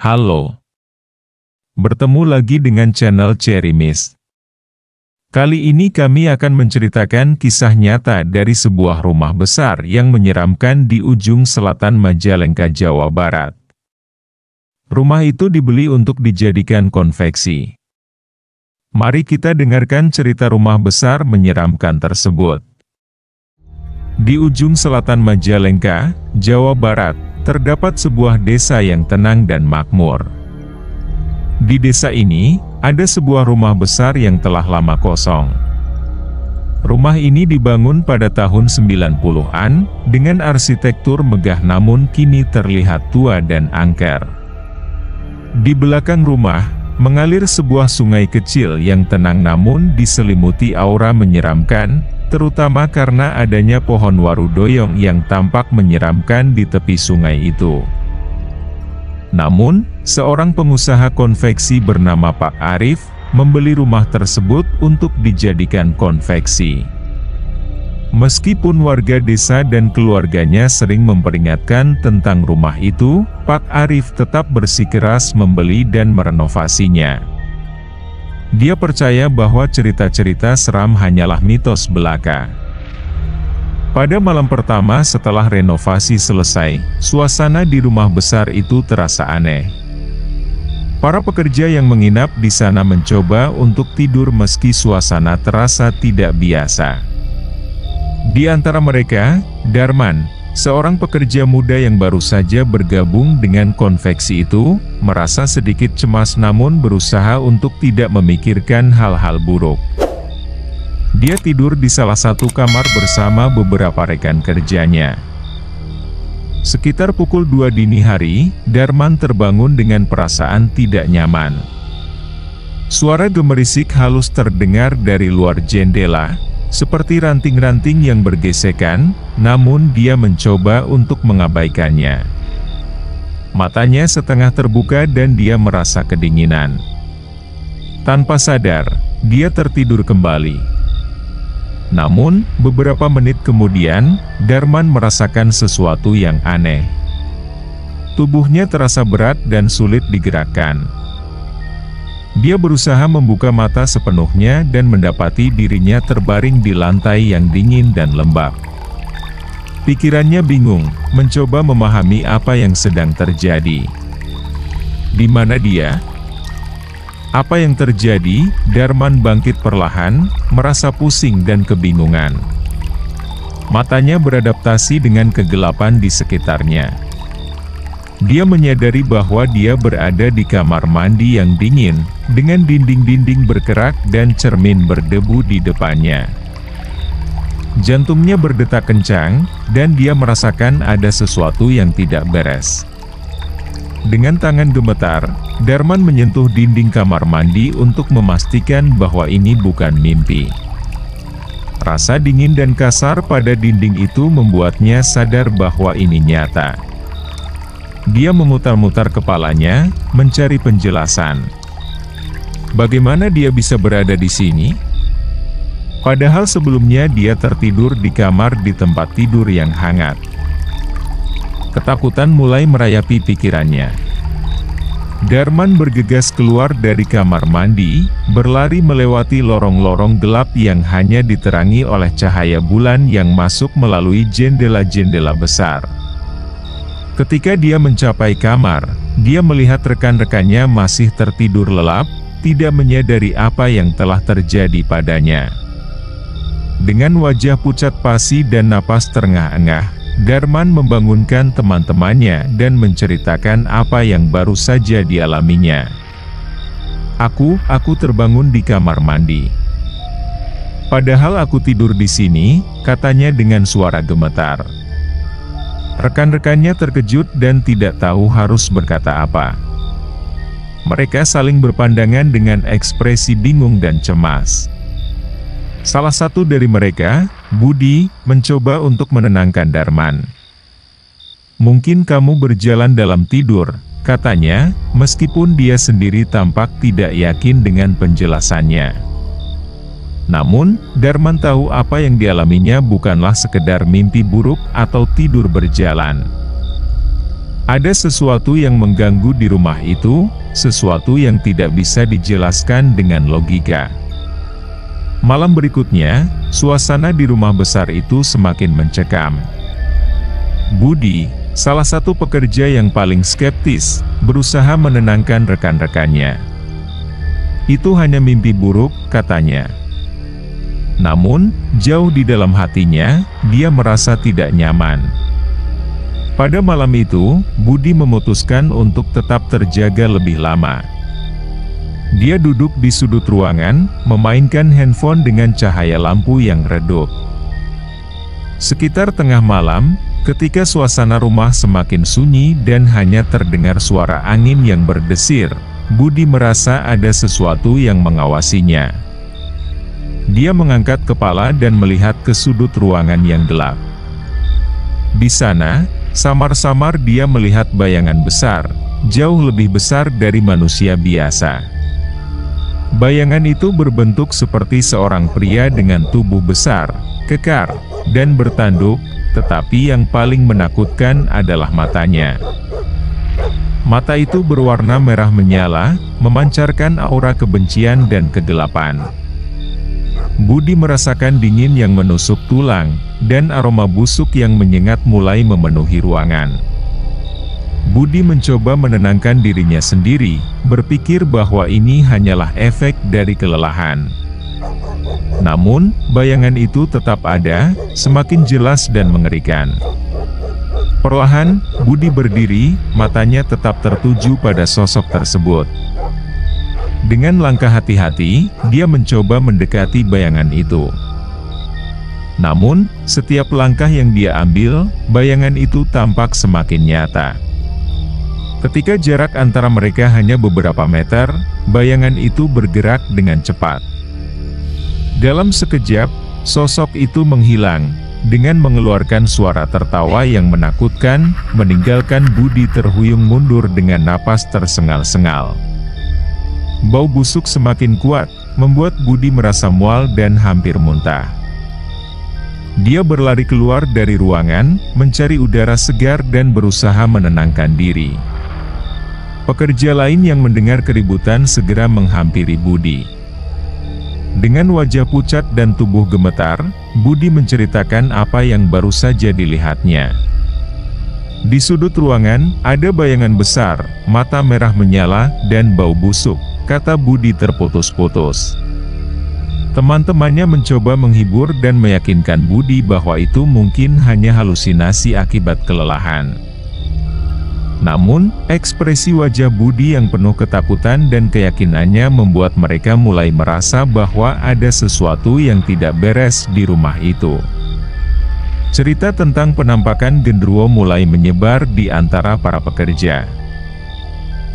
Halo. Bertemu lagi dengan channel Cherry Miss. Kali ini kami akan menceritakan kisah nyata dari sebuah rumah besar yang menyeramkan di ujung selatan Majalengka, Jawa Barat. Rumah itu dibeli untuk dijadikan konveksi. Mari kita dengarkan cerita rumah besar menyeramkan tersebut. Di ujung selatan Majalengka, Jawa Barat, terdapat sebuah desa yang tenang dan makmur. Di desa ini, ada sebuah rumah besar yang telah lama kosong. Rumah ini dibangun pada tahun 90-an, dengan arsitektur megah namun kini terlihat tua dan angker. Di belakang rumah, mengalir sebuah sungai kecil yang tenang namun diselimuti aura menyeramkan, terutama karena adanya pohon warudoyong yang tampak menyeramkan di tepi sungai itu. Namun, seorang pengusaha konveksi bernama Pak Arif, membeli rumah tersebut untuk dijadikan konveksi. Meskipun warga desa dan keluarganya sering memperingatkan tentang rumah itu, Pak Arif tetap bersikeras membeli dan merenovasinya. Dia percaya bahwa cerita-cerita seram hanyalah mitos belaka. Pada malam pertama setelah renovasi selesai, suasana di rumah besar itu terasa aneh. Para pekerja yang menginap di sana mencoba untuk tidur meski suasana terasa tidak biasa. Di antara mereka, Darman, seorang pekerja muda yang baru saja bergabung dengan konveksi itu, merasa sedikit cemas namun berusaha untuk tidak memikirkan hal-hal buruk. Dia tidur di salah satu kamar bersama beberapa rekan kerjanya. Sekitar pukul 2 dini hari, Darman terbangun dengan perasaan tidak nyaman. Suara gemerisik halus terdengar dari luar jendela, seperti ranting-ranting yang bergesekan, namun dia mencoba untuk mengabaikannya. Matanya setengah terbuka dan dia merasa kedinginan. Tanpa sadar, dia tertidur kembali. Namun, beberapa menit kemudian, Darman merasakan sesuatu yang aneh. Tubuhnya terasa berat dan sulit digerakkan. Dia berusaha membuka mata sepenuhnya dan mendapati dirinya terbaring di lantai yang dingin dan lembab. Pikirannya bingung, mencoba memahami apa yang sedang terjadi. Di mana dia? Apa yang terjadi? Darman bangkit perlahan, merasa pusing dan kebingungan. Matanya beradaptasi dengan kegelapan di sekitarnya. Dia menyadari bahwa dia berada di kamar mandi yang dingin, dengan dinding-dinding berkerak dan cermin berdebu di depannya. Jantungnya berdetak kencang, dan dia merasakan ada sesuatu yang tidak beres. Dengan tangan gemetar, Darman menyentuh dinding kamar mandi untuk memastikan bahwa ini bukan mimpi. Rasa dingin dan kasar pada dinding itu membuatnya sadar bahwa ini nyata. Dia memutar-mutar kepalanya, mencari penjelasan. Bagaimana dia bisa berada di sini? Padahal sebelumnya dia tertidur di kamar di tempat tidur yang hangat. Ketakutan mulai merayapi pikirannya. Darman bergegas keluar dari kamar mandi, berlari melewati lorong-lorong gelap yang hanya diterangi oleh cahaya bulan yang masuk melalui jendela-jendela besar. Ketika dia mencapai kamar, dia melihat rekan-rekannya masih tertidur lelap, tidak menyadari apa yang telah terjadi padanya. Dengan wajah pucat pasi dan napas terengah-engah, Darman membangunkan teman-temannya dan menceritakan apa yang baru saja dialaminya. Aku terbangun di kamar mandi. Padahal aku tidur di sini," katanya dengan suara gemetar. Rekan-rekannya terkejut dan tidak tahu harus berkata apa. Mereka saling berpandangan dengan ekspresi bingung dan cemas. Salah satu dari mereka, Budi, mencoba untuk menenangkan Darman. "Mungkin kamu berjalan dalam tidur," katanya, meskipun dia sendiri tampak tidak yakin dengan penjelasannya. Namun, Darman tahu apa yang dialaminya bukanlah sekedar mimpi buruk atau tidur berjalan. Ada sesuatu yang mengganggu di rumah itu, sesuatu yang tidak bisa dijelaskan dengan logika. Malam berikutnya, suasana di rumah besar itu semakin mencekam. Budi, salah satu pekerja yang paling skeptis, berusaha menenangkan rekan-rekannya. Itu hanya mimpi buruk, katanya. Namun, jauh di dalam hatinya, dia merasa tidak nyaman. Pada malam itu, Budi memutuskan untuk tetap terjaga lebih lama. Dia duduk di sudut ruangan, memainkan handphone dengan cahaya lampu yang redup. Sekitar tengah malam, ketika suasana rumah semakin sunyi dan hanya terdengar suara angin yang berdesir, Budi merasa ada sesuatu yang mengawasinya. Dia mengangkat kepala dan melihat ke sudut ruangan yang gelap. Di sana, samar-samar dia melihat bayangan besar, jauh lebih besar dari manusia biasa. Bayangan itu berbentuk seperti seorang pria dengan tubuh besar, kekar, dan bertanduk, tetapi yang paling menakutkan adalah matanya. Mata itu berwarna merah menyala, memancarkan aura kebencian dan kegelapan. Budi merasakan dingin yang menusuk tulang, dan aroma busuk yang menyengat mulai memenuhi ruangan. Budi mencoba menenangkan dirinya sendiri, berpikir bahwa ini hanyalah efek dari kelelahan. Namun, bayangan itu tetap ada, semakin jelas dan mengerikan. Perlahan, Budi berdiri, matanya tetap tertuju pada sosok tersebut. Dengan langkah hati-hati, dia mencoba mendekati bayangan itu. Namun, setiap langkah yang dia ambil, bayangan itu tampak semakin nyata. Ketika jarak antara mereka hanya beberapa meter, bayangan itu bergerak dengan cepat. Dalam sekejap, sosok itu menghilang, dengan mengeluarkan suara tertawa yang menakutkan, meninggalkan Budi terhuyung mundur dengan napas tersengal-sengal. Bau busuk semakin kuat, membuat Budi merasa mual dan hampir muntah. Dia berlari keluar dari ruangan, mencari udara segar dan berusaha menenangkan diri. Pekerja lain yang mendengar keributan segera menghampiri Budi. Dengan wajah pucat dan tubuh gemetar, Budi menceritakan apa yang baru saja dilihatnya. Di sudut ruangan, ada bayangan besar, mata merah menyala, dan bau busuk, kata Budi terputus-putus. Teman-temannya mencoba menghibur dan meyakinkan Budi bahwa itu mungkin hanya halusinasi akibat kelelahan. Namun, ekspresi wajah Budi yang penuh ketakutan dan keyakinannya membuat mereka mulai merasa bahwa ada sesuatu yang tidak beres di rumah itu. Cerita tentang penampakan genderuwo mulai menyebar di antara para pekerja.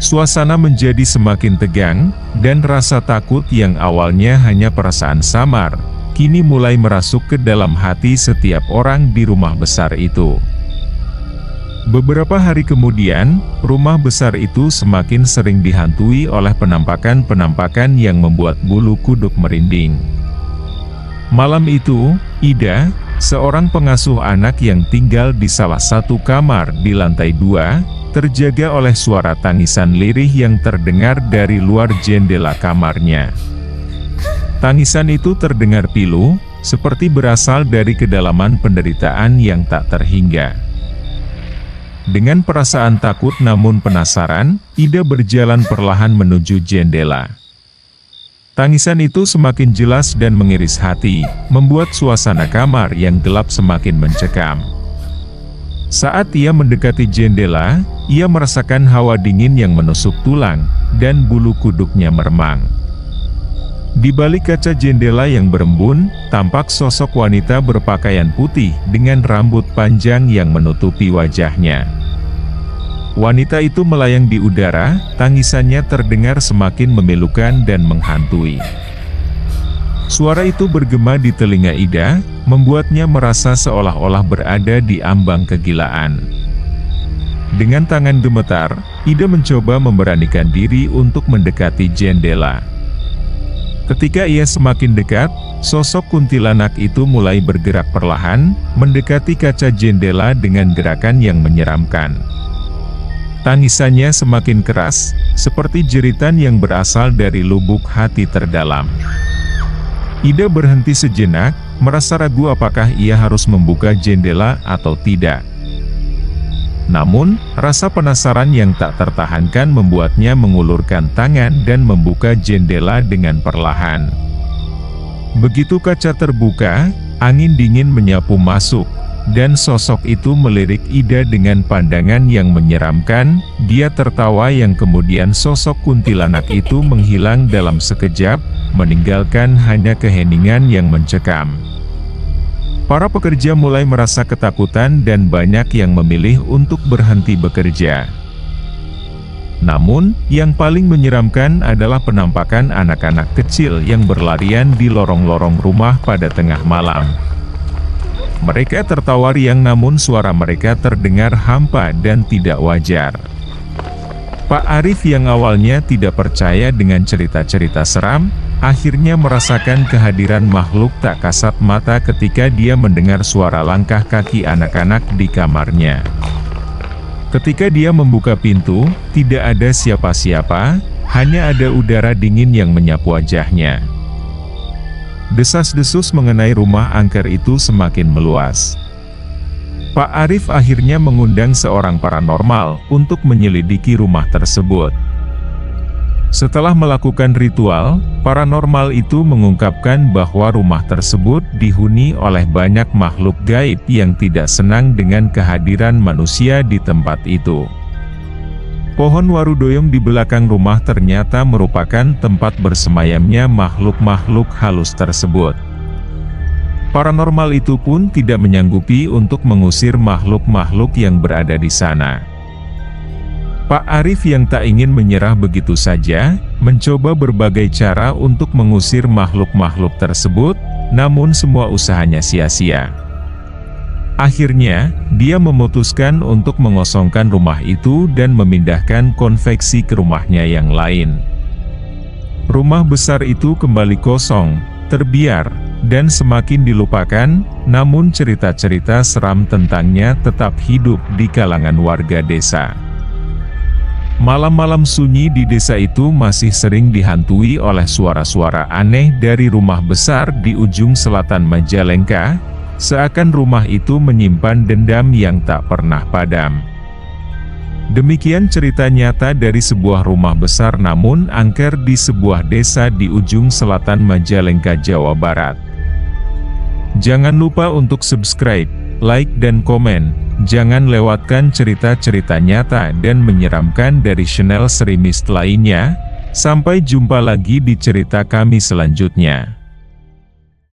Suasana menjadi semakin tegang, dan rasa takut yang awalnya hanya perasaan samar, kini mulai merasuk ke dalam hati setiap orang di rumah besar itu. Beberapa hari kemudian, rumah besar itu semakin sering dihantui oleh penampakan-penampakan yang membuat bulu kuduk merinding. Malam itu, Ida, seorang pengasuh anak yang tinggal di salah satu kamar di lantai 2, terjaga oleh suara tangisan lirih yang terdengar dari luar jendela kamarnya. Tangisan itu terdengar pilu, seperti berasal dari kedalaman penderitaan yang tak terhingga. Dengan perasaan takut namun penasaran, Ida berjalan perlahan menuju jendela. Tangisan itu semakin jelas dan mengiris hati, membuat suasana kamar yang gelap semakin mencekam. Saat ia mendekati jendela, ia merasakan hawa dingin yang menusuk tulang, dan bulu kuduknya meremang. Di balik kaca jendela yang berembun, tampak sosok wanita berpakaian putih dengan rambut panjang yang menutupi wajahnya. Wanita itu melayang di udara, tangisannya terdengar semakin memilukan dan menghantui. Suara itu bergema di telinga Ida, membuatnya merasa seolah-olah berada di ambang kegilaan. Dengan tangan gemetar, Ida mencoba memberanikan diri untuk mendekati jendela. Ketika ia semakin dekat, sosok kuntilanak itu mulai bergerak perlahan, mendekati kaca jendela dengan gerakan yang menyeramkan. Tangisannya semakin keras, seperti jeritan yang berasal dari lubuk hati terdalam. Ida berhenti sejenak, merasa ragu apakah ia harus membuka jendela atau tidak. Namun, rasa penasaran yang tak tertahankan membuatnya mengulurkan tangan dan membuka jendela dengan perlahan. Begitu kaca terbuka, angin dingin menyapu masuk, dan sosok itu melirik Ida dengan pandangan yang menyeramkan. Dia tertawa yang kemudian sosok kuntilanak itu menghilang dalam sekejap, meninggalkan hanya keheningan yang mencekam. Para pekerja mulai merasa ketakutan dan banyak yang memilih untuk berhenti bekerja. Namun, yang paling menyeramkan adalah penampakan anak-anak kecil yang berlarian di lorong-lorong rumah pada tengah malam. Mereka tertawa riang namun suara mereka terdengar hampa dan tidak wajar. Pak Arif yang awalnya tidak percaya dengan cerita-cerita seram, akhirnya merasakan kehadiran makhluk tak kasat mata ketika dia mendengar suara langkah kaki anak-anak di kamarnya. Ketika dia membuka pintu, tidak ada siapa-siapa, hanya ada udara dingin yang menyapu wajahnya. Desas-desus mengenai rumah angker itu semakin meluas. Pak Arif akhirnya mengundang seorang paranormal untuk menyelidiki rumah tersebut. Setelah melakukan ritual, paranormal itu mengungkapkan bahwa rumah tersebut dihuni oleh banyak makhluk gaib yang tidak senang dengan kehadiran manusia di tempat itu. Pohon warudoyong di belakang rumah ternyata merupakan tempat bersemayamnya makhluk-makhluk halus tersebut. Paranormal itu pun tidak menyanggupi untuk mengusir makhluk-makhluk yang berada di sana. Pak Arif yang tak ingin menyerah begitu saja, mencoba berbagai cara untuk mengusir makhluk-makhluk tersebut, namun semua usahanya sia-sia. Akhirnya, dia memutuskan untuk mengosongkan rumah itu dan memindahkan konveksi ke rumahnya yang lain. Rumah besar itu kembali kosong, terbiar, dan semakin dilupakan, namun cerita-cerita seram tentangnya tetap hidup di kalangan warga desa. Malam-malam sunyi di desa itu masih sering dihantui oleh suara-suara aneh dari rumah besar di ujung selatan Majalengka, seakan rumah itu menyimpan dendam yang tak pernah padam. Demikian cerita nyata dari sebuah rumah besar namun angker di sebuah desa di ujung selatan Majalengka, Jawa Barat. Jangan lupa untuk subscribe, like dan komen. Jangan lewatkan cerita-cerita nyata dan menyeramkan dari channel Sri Mist lainnya. Sampai jumpa lagi di cerita kami selanjutnya.